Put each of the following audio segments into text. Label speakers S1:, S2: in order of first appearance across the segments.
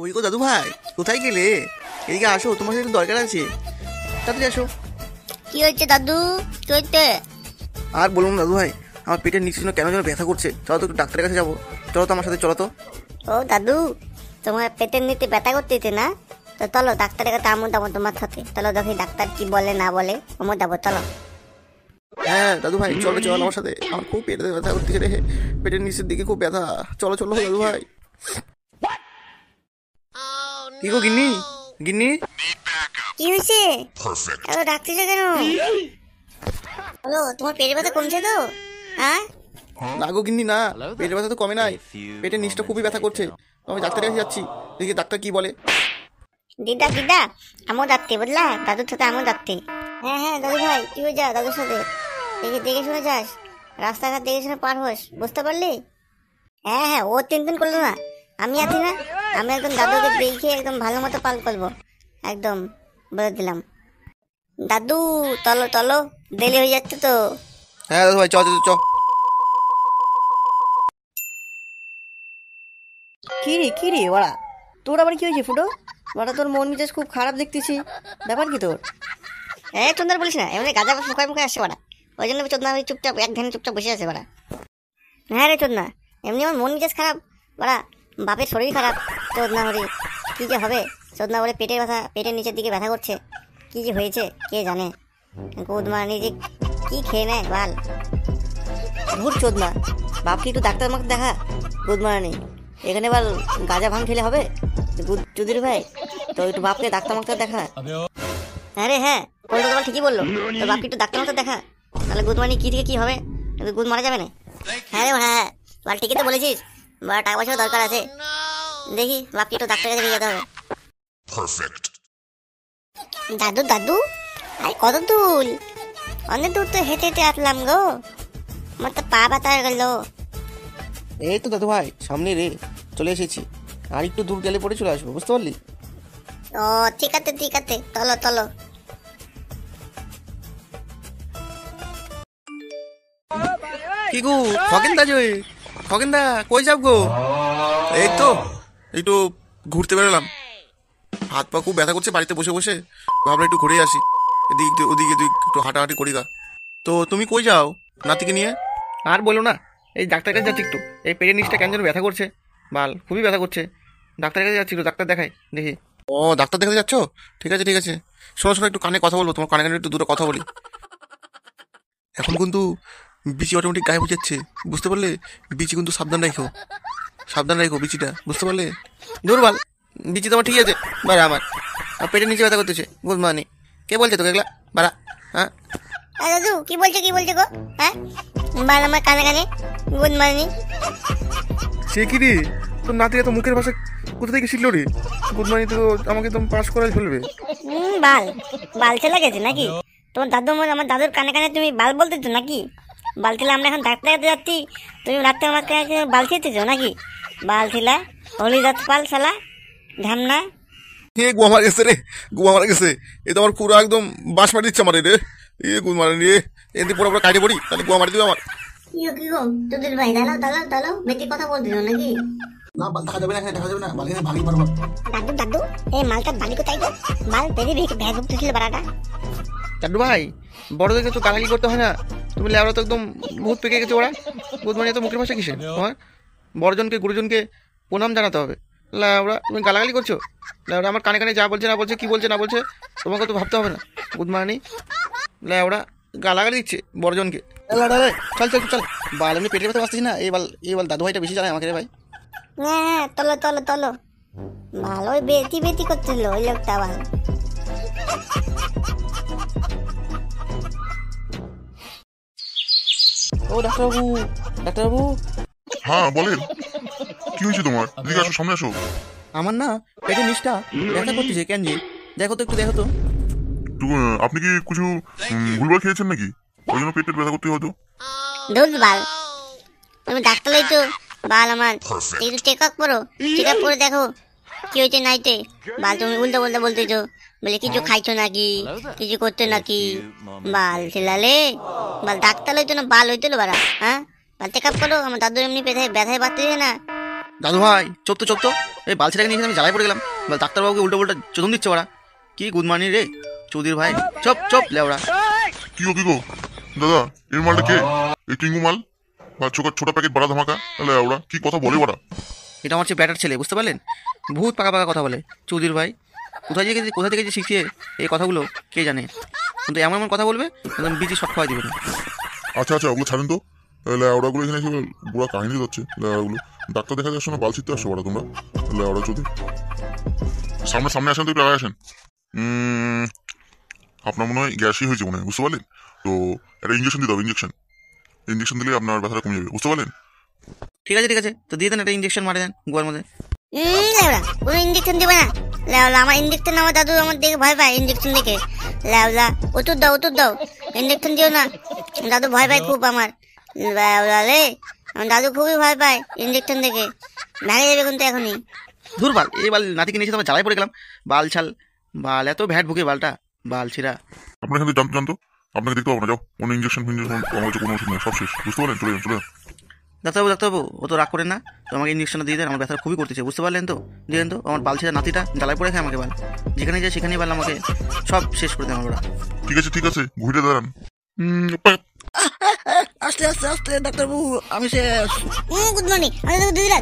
S1: কই গো দাদু ভাই, কোথায় গেলে? এদিকে আসো, তোমার সাথে একটু দরকার আছে, তাড়াতাড়ি আসো।
S2: কি হয়েছে দাদু? কি হয়েছে?
S1: আর বলুন দাদু ভাই, আমার পেটের নিচে কেন যেন ব্যথা করছে। চলো তো একটু ডাক্তারের কাছে যাবো। চলো তো আমার সাথে, চলো তো।
S2: ও দাদু, তোমার পেটের নিতে ব্যথা করতেছে না? তো চলো ডাক্তারের কাছে, আমো যাবো তোমার সাথে। চলো দেখি ডাক্তার কি বলে না বলে, আমো যাবো, চলো।
S1: হ্যাঁ দাদু ভাই, চলো চলো আমার সাথে। আমার খুব পেটে ব্যথা করতেছে রে, পেটের নিচের দিকে খুব ব্যথা। চলো চলো দাদু ভাই। কি গো গিন্নি, গিন্নি?
S2: কি হয়েছে? এত ডাকতেছো কেন? হ্যালো, তোমার পেটের ব্যথা কমছে তো? হ্যাঁ?
S1: না গো গিন্নি, না, পেটের ব্যথা তো কমে নাই, পেটের নিচটা খুবই ব্যথা করছে। তো আমি ডাক্তারের কাছে যাচ্ছি, দেখি ডাক্তার কি বলে।
S2: দিদা দিদা, আমও যাচ্ছি বুঝলা, দাদুর সাথে আমও যাচ্ছি। হ্যাঁ হ্যাঁ দাদু ভাই, কি হয়ে যা দাদুর সাথে? দেখে দেখে শুনে যাস, রাস্তাঘাট দেখে শুনে পার হোস, বুঝতে পারলি? হ্যাঁ হ্যাঁ, ও টেনশন করলো না, আমি আছি না। আমি একদম দাদুকে দেখে একদম ভালো মতো পাল করবো, একদম বলে দিলাম। দাদু চলো চলো, দেরি হয়ে যাচ্ছে তো।
S1: হ্যাঁ দাদু ভাই, চ চ চ।
S3: কি রে ওরা, তোর আবার কি হয়েছে ফুটো? ওরা তোর মন মেজাজ খুব খারাপ দেখতেছি, ব্যাপার কি তোর?
S2: চন্দ্র বলিস না, এমনি গাঁজা মুখে মুখে আসছে বাড়া, ওই জন্য চোদনা চুপচাপ এক ধ্যানে চুপচাপ বসে আছে বাড়া। হ্যাঁ রে চোদনা, এমনি আমার মন মেজাজ খারাপ বাড়া, বাপের শরীর খারাপ। চোদনা হরি কি যে হবে, চোদনা বলে পেটের ব্যথা, পেটের নিচের দিকে ব্যথা করছে, কি যে হয়েছে কে জানে। গুদমানি যে কি খেয়ে নেয় বাল।
S3: ভুর চোদ না, বাপকে একটু ডাক্তার মাকে দেখা। গুড মর্নিং, এখানে এবার গাঁজা ভাঙ খেলে হবে? চুদির ভাই, তো একটু বাপকে ডাক্তার মাকে দেখা।
S2: আরে হ্যাঁ, বলতো তোমার ঠিকই বললো, তোর বাপকে একটু ডাক্তার মাকে দেখা, তাহলে গুদমানি কি থেকে কি হবে, গুদ মারা যাবে না। হ্যাঁ রে হ্যাঁ, বল ঠিকই তো বলেছিস, বা টাকা পয়সার দরকার আছে, দেখি বাপকে একটু ডাক্তারের কাছে নিয়ে যেতে হবে। দাদু দাদু, আর কত দূর? অনেক দূর তো হেঁটে হেঁটে আসলাম গো, আমার তো পা ব্যথা হয়ে গেল।
S1: এই তো দাদু ভাই, সামনে রে, চলে এসেছি। আর একটু দূর গেলে পরে চলে আসবো, বুঝতে পারলি?
S2: ও ঠিক আছে ঠিক আছে, চলো চলো।
S1: কি গো খগেন দা, জয় খগেন দা, কই যাব গো? এই তো একটু ঘুরতে বেরোলাম, হাত পা খুব ব্যথা করছে বাড়িতে বসে বসে, ভাবলাম একটু ঘুরে আসি, এদিক ওদিকে তুই একটু হাঁটাহাঁটি করি গা। তো তুমি কই যাও নাতিকে নিয়ে? আর বলো না, এই ডাক্তার কাছে যাচ্ছি একটু, এই পেটের নিচটা কেন যেন ব্যথা করছে, বাল খুবই ব্যথা করছে। ডাক্তারের কাছে যাচ্ছি, একটু ডাক্তার দেখাই দেখি। ও ডাক্তার দেখাতে যাচ্ছ? ঠিক আছে ঠিক আছে, শোনো শোনো, একটু কানে কথা বলবো, তোমার কানে কানে একটু দুটো কথা বলি। এখন কিন্তু বিচি অটোমেটিক গায়েব হয়ে যাচ্ছে, বুঝতে পারলে? বিচি কিন্তু সাবধান রাখো, সাবধান রাখো বিচিটা, বুঝতে পারলে? দুর্বল বিচি তোমার ঠিক আছে, বাড়া আমার পেটের নিচে ব্যথা করতেছে। গুড মর্নিং, কে বলছে তোকে এগুলা বাড়া? হ্যাঁ
S2: দাদু কি বলছে গো? হ্যাঁ বাল আমার কানে কানে গুড মর্নিং।
S1: সে কি রে, তোর নাতি এত মুখের ভাষা কোথা থেকে শিখলো রে? গুড মর্নিং তো আমাকে একদম পাস করাই ফেলবে।
S2: বাল বাল ছেলে গেছে নাকি তোমার দাদু? আমার দাদুর কানে কানে তুমি বাল বলতেছো নাকি? বাল ছেলে, আমরা এখন ডাক্তার কাছে যাচ্ছি, তুমি রাত্রে আমার কাছে বাল ছেড়েছো নাকি? বাল ছেলা, হলি দাঁত পাল শালা ঢামনা।
S1: হে গু আমার গেছে রে, গু আমার গেছে, এ তো আমার পুরো একদম বাঁশ মারি দিচ্ছে আমার রে। এ গুড মারি রে, এদিকে পুরো পুরো কাটে পড়ি, তাহলে গু মারি দিবে আমার।
S2: কি গো তোদের ভাই, দাঁড়াও বেশি কথা বলতেছো নাকি?
S1: না বাল দেখা যাবে না, দেখা যাবে না, বাল এখানে ভাগি পারবো।
S2: দাদু এই মালটার বালি কোথায় গো? মাল বেরিয়ে বেরিয়ে ভ্যাগ উঠতেছিল বাড়াটা।
S1: চাড্ডু ভাই, বড়দের কিছু গালাগালি করতে হয় না, তুমি লেবরা তো একদম ভূত পেকে গেছে ওরা। গুড মর্নিং তো মুখের ভাষা কিসে তোমার? বড়জনকে গুরুজনকে প্রণাম জানাতে হবে, লেবরা তুমি গালাগালি করছো। লেবরা আমার কানে কানে যা বলছে না বলছে, কি বলছে না বলছে তোমাকে তো ভাবতে হবে না। গুড মর্নিং, লেবরা গালাগালি দিচ্ছে বড়জনকে। চল চল চল, বাল এমনি পেটের ব্যথা বাঁচতেছি না, এই বাল দাদু ভাইটা বেশি চালায় আমাকে রে ভাই।
S2: হ্যাঁ চলো চলো চলো, ভালোই বেতি বেতি করছিল ওই লোকটা আবার।
S1: ও ডাক্তারবাবু, ডাক্তারবাবু।
S4: হ্যাঁ বলেন, কি হয়েছে তোমার? এদিকে আসো, সামনে আসো।
S1: আমার না পেটের নিচটা ব্যথা করতেছে, কেন যে দেখো তো, একটু দেখো তো।
S4: আপনি কি কিছু ভুলভাল খেয়েছেন নাকি? ওই জন্য পেটের ব্যথা করতে হয়তো।
S2: দুধ বাল, তুমি ডাক্তার লইতো বাল আমার, একটু চেক আপ করো, চেক আপ করে দেখো কি হয়েছে নাইতে। বাল তুমি উল্টো বলতে বলতেছো, বলে কিছু খাইছো নাকি, কিছু করছো নাকি? বাল ছেলালে, বাল ডাক্তার লইতো না বাল হইতো বাড়া। হ্যাঁ বাল চেক আপ করো, আমার দাদু এমনি ব্যথায় বাড়তেছে না,
S1: দাদু ভাই চোপ তো এই বালছিটাকে নিয়ে এসে আমি জ্বালাই পড়ে গেলাম। ডাক্তারবাবুকে উল্টো চোদন দিচ্ছে ওরা। কি গুড মর্নিং রে চৌধুরী ভাই, চপ লেওড়া।
S4: কি গো দাদা, এই মালটা কে? এই টিঙ্গু মাল বা ছোট প্যাকেট বড়া ধামাকা? তাহলে ওরা কি কথা বলে ওরা?
S1: এটা আমার চেয়ে ব্যাটার ছেলে, বুঝতে পারলেন? বহুত পাকা কথা বলে চৌধুরী ভাই। কোথা থেকে যে শিখিয়ে এই কথাগুলো কে জানে, কিন্তু এমন কথা বলবে একদম বিচি শট খাওয়াই দিবে না।
S4: আচ্ছা ওগুলো ছাড়েন তো। ওরাগুলো এখানে এসে পুরো কাহিনী যাচ্ছে। ওগুলো ডাক্তার দেখা যাচ্ছে না, বাল ছিটতে আসছো ওরা তোমরা। ওরা যদি সামনে আসেন তো একটু আগে আসেন। আপনার মনে হয় গ্যাসই হয়েছে মনে হয়, বুঝতে পারলেন? তো একটা ইঞ্জেকশন দিতে হবে। ইঞ্জেকশন দিলে আপনার ব্যথাটা কমে যাবে, বুঝতে পারলেন?
S1: ঠিক আছে, তো দিয়ে দেন একটা ইঞ্জেকশন মারে দেন গোয়ার মধ্যে।
S2: লেওড়া কোনো ইঞ্জেকশন দিবে না। লেওলা আমার ইঞ্জেকশন, আমার দাদু আমার দেখে ভয় পায় ইঞ্জেকশন দেখে। লেওলা ওষুধ দাও, ইঞ্জেকশন দিও না। দাদু ভয় পায় খুব আমার। লেওলা রে, আমার দাদু খুবই ভয় পায় ইঞ্জেকশন দেখে। ভেঙে যাবে কিন্তু এখনই।
S1: ধুর বাল, এই বাল নাতিকে নিয়ে এসে তোমার জ্বালাই পড়ে গেলাম। বাল এত ভ্যাট ভুকে বালটা, বাল ছিঁড়া।
S4: আপনার এখান থেকে জানতো আপনাকে দেখতে পাবো না। যাও, কোনো ইঞ্জেকশন আমার কাছে কোনো ওষুধ নেই, সব শেষ, বুঝতে পারলেন? চলে যান।
S1: ডাক্তারবাবু ও তো রাগ করেন না, তো আমাকে ইঞ্জেকশনটা দিয়ে দেন। আমার ব্যথা খুবই করতেছে, বুঝতে পারলেন তো? দিয়ে দেন তো, আমার বাল ছিঁড়া নাতিটা জ্বালাই পড়ে খায় আমাকে বাল। যেখানে যায় সেখানেই বাল আমাকে সব শেষ করে দেন ওরা।
S4: ঠিক আছে, ঘুরে দাঁড়ান।
S1: আস্তে ডাক্তারবাবু, আমি শেষ।
S2: Good morning. আমি তোকে দিদিলা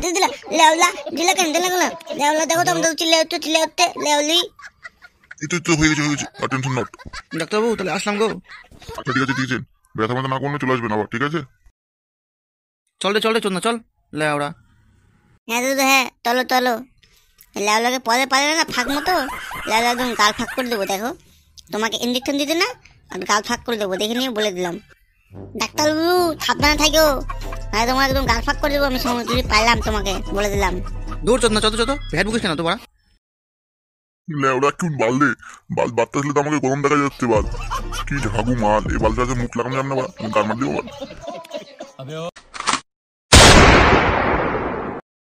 S2: লেওলা দিলা। লেওলা দেখো তো আমি তো চিল্লে উঠতে লেওলি।
S4: এই তো হয়ে গেছে, টেনশন নট।
S1: ডাক্তারবাবু তাহলে আসলাম গো।
S4: আচ্ছা ঠিক আছে, ব্যথা না করলে চলে আসবেন আবার, ঠিক আছে?
S1: চল চল লে ওরা।
S2: হ্যাঁ দাদু, হ্যাঁ চলো। লেওলাকে পরে পারে না ফাঁক মতো। লেওলা একদম গাল ফাঁক করে দেবো। দেখো, তোমাকে ইঞ্জেকশন দিতে না, আমি গাল ফাঁক করে দেবো, দেখে নিয়ে বলে দিলাম। ডাক্তারবাবু সাবধানে থাকো, তোমার একদম গাল ফাঁক করে দেবো আমি। সময় যদি পাইলাম তোমাকে বলে দিলাম।
S1: দূর চোদ না, চত ভ্যাট বুকিস কেন তোমার?
S4: লেওড়া কি বাল রে, বাল বাড়তে আসলে তো আমাকে গরম দেখা যাচ্ছে। বাল কি ঝাগু মাল, এই বালটাতে মুখ লাগানো যাবে না, গান মার দিব।